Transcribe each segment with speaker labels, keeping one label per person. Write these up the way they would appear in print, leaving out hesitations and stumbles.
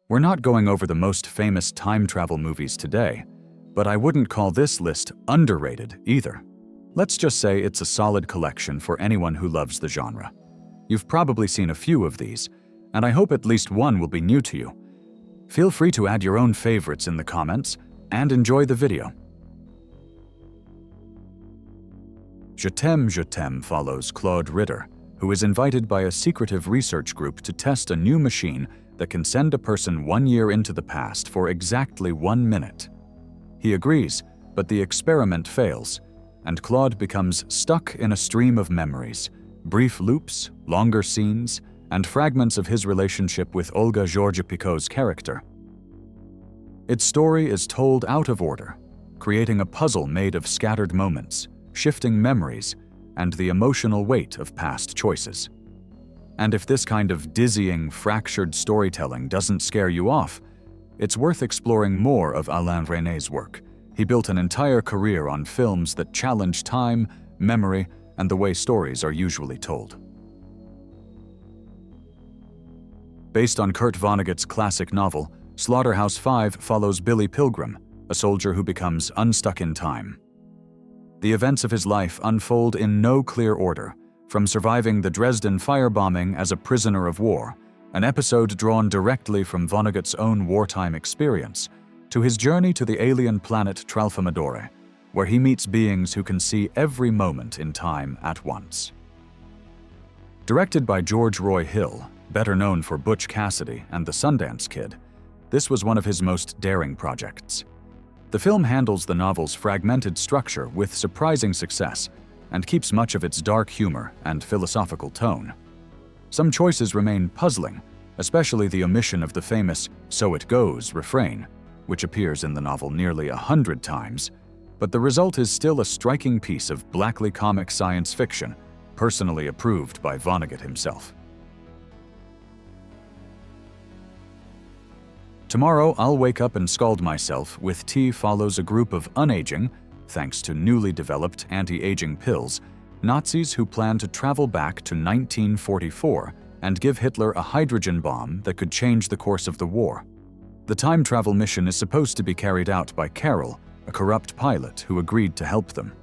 Speaker 1: We're not going over the most famous time travel movies today, but I wouldn't call this list underrated either. Let's just say it's a solid collection for anyone who loves the genre. You've probably seen a few of these, and I hope at least one will be new to you. Feel free to add your own favorites in the comments, and enjoy the video. Je t'aime follows Claude Ritter, who is invited by a secretive research group to test a new machine that can send a person 1 year into the past for exactly 1 minute. He agrees, but the experiment fails, and Claude becomes stuck in a stream of memories, brief loops, longer scenes, and fragments of his relationship with Olga Georgipikho's character. Its story is told out of order, creating a puzzle made of scattered moments, shifting memories, and the emotional weight of past choices. And if this kind of dizzying, fractured storytelling doesn't scare you off, it's worth exploring more of Alain Resnais's work. He built an entire career on films that challenge time, memory, and the way stories are usually told. Based on Kurt Vonnegut's classic novel, Slaughterhouse-Five follows Billy Pilgrim, a soldier who becomes unstuck in time. The events of his life unfold in no clear order, from surviving the Dresden firebombing as a prisoner of war, an episode drawn directly from Vonnegut's own wartime experience, to his journey to the alien planet Tralfamadore, where he meets beings who can see every moment in time at once. Directed by George Roy Hill, better known for Butch Cassidy and The Sundance Kid, this was one of his most daring projects. The film handles the novel's fragmented structure with surprising success and keeps much of its dark humor and philosophical tone. Some choices remain puzzling, especially the omission of the famous "so it goes" refrain, which appears in the novel nearly 100 times, but the result is still a striking piece of blackly comic science fiction, personally approved by Vonnegut himself. Tomorrow, I'll wake up and scald myself with T follows a group of unaging, thanks to newly developed anti-aging pills, Nazis who plan to travel back to 1944 and give Hitler a hydrogen bomb that could change the course of the war. The time travel mission is supposed to be carried out by Carol, a corrupt pilot who agreed to help them.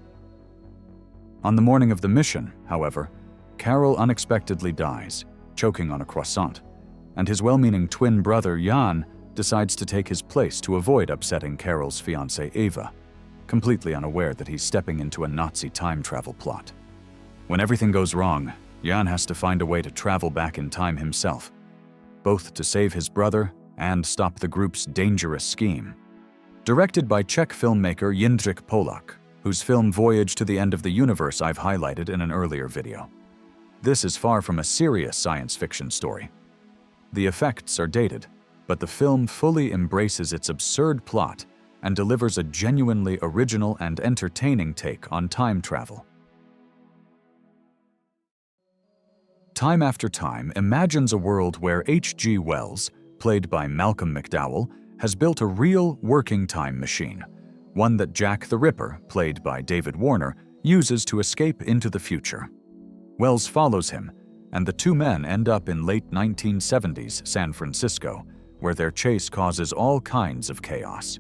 Speaker 1: On the morning of the mission, however, Carol unexpectedly dies, choking on a croissant, and his well-meaning twin brother Jan decides to take his place to avoid upsetting Carol's fiancée Eva, completely unaware that he's stepping into a Nazi time travel plot. When everything goes wrong, Jan has to find a way to travel back in time himself, both to save his brother and stop the group's dangerous scheme. Directed by Czech filmmaker Jindřich Polák, whose film Voyage to the End of the Universe I've highlighted in an earlier video. This is far from a serious science fiction story. The effects are dated, but the film fully embraces its absurd plot and delivers a genuinely original and entertaining take on time travel. Time After Time imagines a world where H.G. Wells, played by Malcolm McDowell, has built a real working time machine, one that Jack the Ripper, played by David Warner, uses to escape into the future. Wells follows him, and the two men end up in late 1970s San Francisco, where their chase causes all kinds of chaos.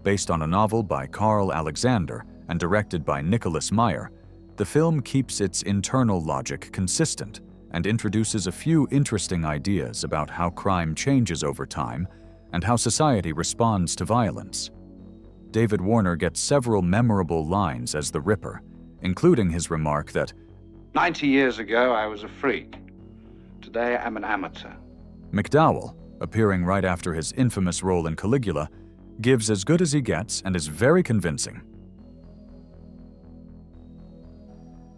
Speaker 1: Based on a novel by Carl Alexander and directed by Nicholas Meyer, the film keeps its internal logic consistent and introduces a few interesting ideas about how crime changes over time and how society responds to violence. David Warner gets several memorable lines as the Ripper, including his remark that,
Speaker 2: 90 years ago, I was a freak. Today, I'm an amateur.
Speaker 1: McDowell, appearing right after his infamous role in Caligula, gives as good as he gets and is very convincing.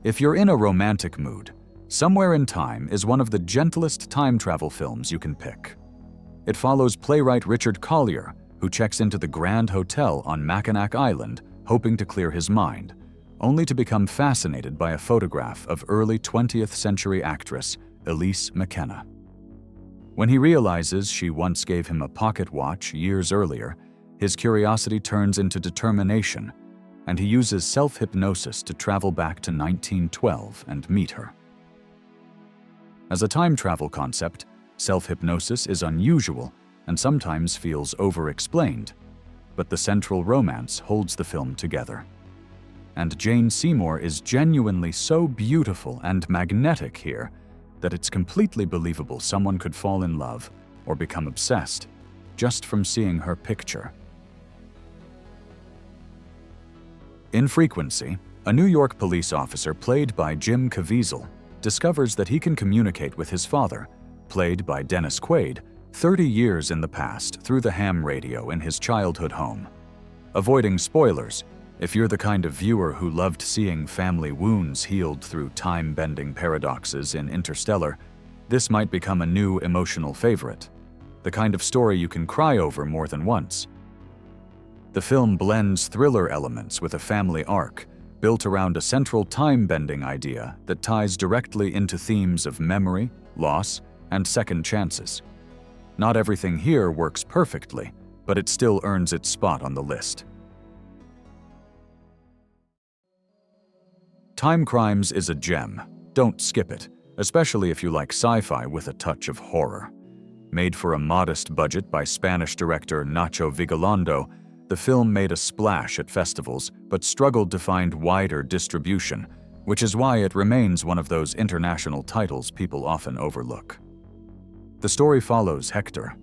Speaker 1: If you're in a romantic mood, Somewhere in Time is one of the gentlest time travel films you can pick. It follows playwright Richard Collier, who checks into the Grand Hotel on Mackinac Island, hoping to clear his mind, only to become fascinated by a photograph of early 20th century actress Elise McKenna. When he realizes she once gave him a pocket watch years earlier, his curiosity turns into determination, and he uses self-hypnosis to travel back to 1912 and meet her. As a time travel concept, Self-hypnosis is unusual and sometimes feels over-explained, but the central romance holds the film together. And Jane Seymour is genuinely so beautiful and magnetic here that it's completely believable someone could fall in love or become obsessed just from seeing her picture. In Frequency, a New York police officer played by Jim Caviezel discovers that he can communicate with his father, played by Dennis Quaid, 30 years in the past through the ham radio in his childhood home. Avoiding spoilers, if you're the kind of viewer who loved seeing family wounds healed through time-bending paradoxes in Interstellar, this might become a new emotional favorite, the kind of story you can cry over more than once. The film blends thriller elements with a family arc, built around a central time-bending idea that ties directly into themes of memory, loss, and second chances. Not everything here works perfectly, but it still earns its spot on the list. Timecrimes is a gem. Don't skip it, especially if you like sci-fi with a touch of horror. Made for a modest budget by Spanish director Nacho Vigalondo, the film made a splash at festivals but struggled to find wider distribution, which is why it remains one of those international titles people often overlook. The story follows Hector,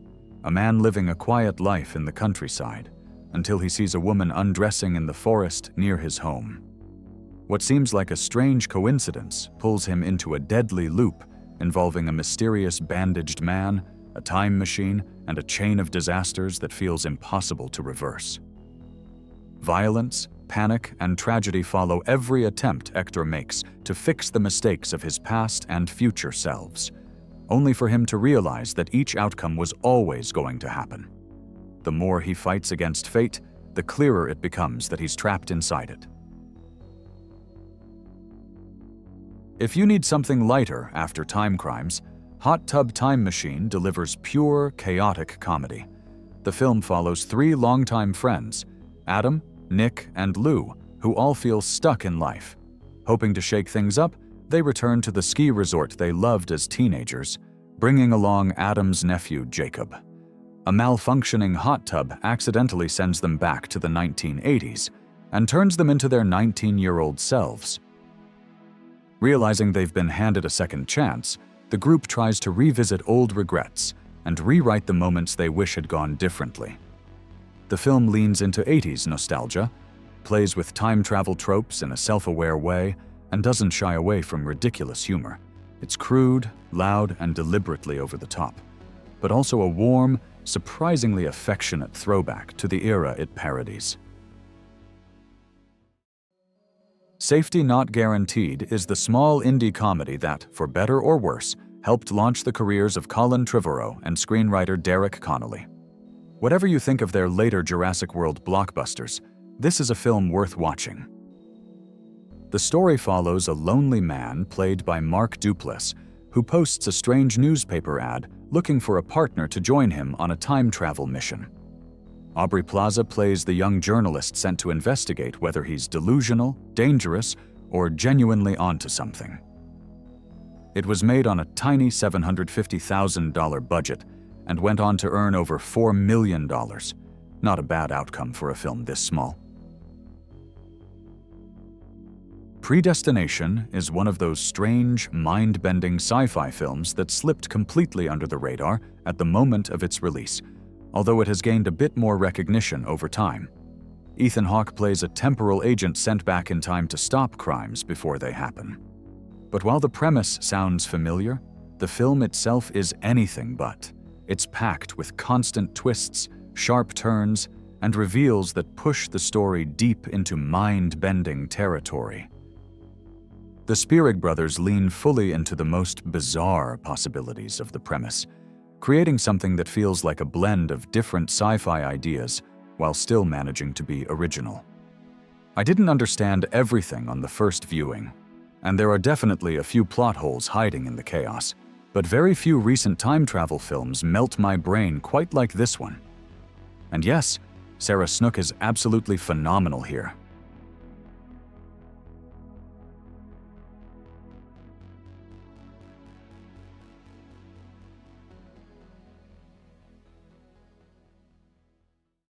Speaker 1: a man living a quiet life in the countryside, until he sees a woman undressing in the forest near his home. What seems like a strange coincidence pulls him into a deadly loop involving a mysterious bandaged man, a time machine, and a chain of disasters that feels impossible to reverse. Violence, panic, and tragedy follow every attempt Hector makes to fix the mistakes of his past and future selves, only for him to realize that each outcome was always going to happen. The more he fights against fate, the clearer it becomes that he's trapped inside it. If you need something lighter after Timecrimes, Hot Tub Time Machine delivers pure, chaotic comedy. The film follows three longtime friends, Adam, Nick, and Lou, who all feel stuck in life. Hoping to shake things up, they return to the ski resort they loved as teenagers, bringing along Adam's nephew, Jacob. A malfunctioning hot tub accidentally sends them back to the 1980s and turns them into their 19-year-old selves. Realizing they've been handed a second chance, the group tries to revisit old regrets and rewrite the moments they wish had gone differently. The film leans into 80s nostalgia, plays with time travel tropes in a self-aware way, and doesn't shy away from ridiculous humor. It's crude, loud, and deliberately over the top, but also a warm, surprisingly affectionate throwback to the era it parodies. Safety Not Guaranteed is the small indie comedy that, for better or worse, helped launch the careers of Colin Trevorrow and screenwriter Derek Connolly. Whatever you think of their later Jurassic World blockbusters, this is a film worth watching. The story follows a lonely man played by Mark Duplass, who posts a strange newspaper ad looking for a partner to join him on a time travel mission. Aubrey Plaza plays the young journalist sent to investigate whether he's delusional, dangerous, or genuinely onto something. It was made on a tiny $750,000 budget and went on to earn over $4 million. Not a bad outcome for a film this small. Predestination is one of those strange, mind-bending sci-fi films that slipped completely under the radar at the moment of its release, although it has gained a bit more recognition over time. Ethan Hawke plays a temporal agent sent back in time to stop crimes before they happen. But while the premise sounds familiar, the film itself is anything but. It's packed with constant twists, sharp turns, and reveals that push the story deep into mind-bending territory. The Spierig brothers lean fully into the most bizarre possibilities of the premise, creating something that feels like a blend of different sci-fi ideas while still managing to be original. I didn't understand everything on the first viewing, and there are definitely a few plot holes hiding in the chaos, but very few recent time travel films melt my brain quite like this one. And yes, Sarah Snook is absolutely phenomenal here.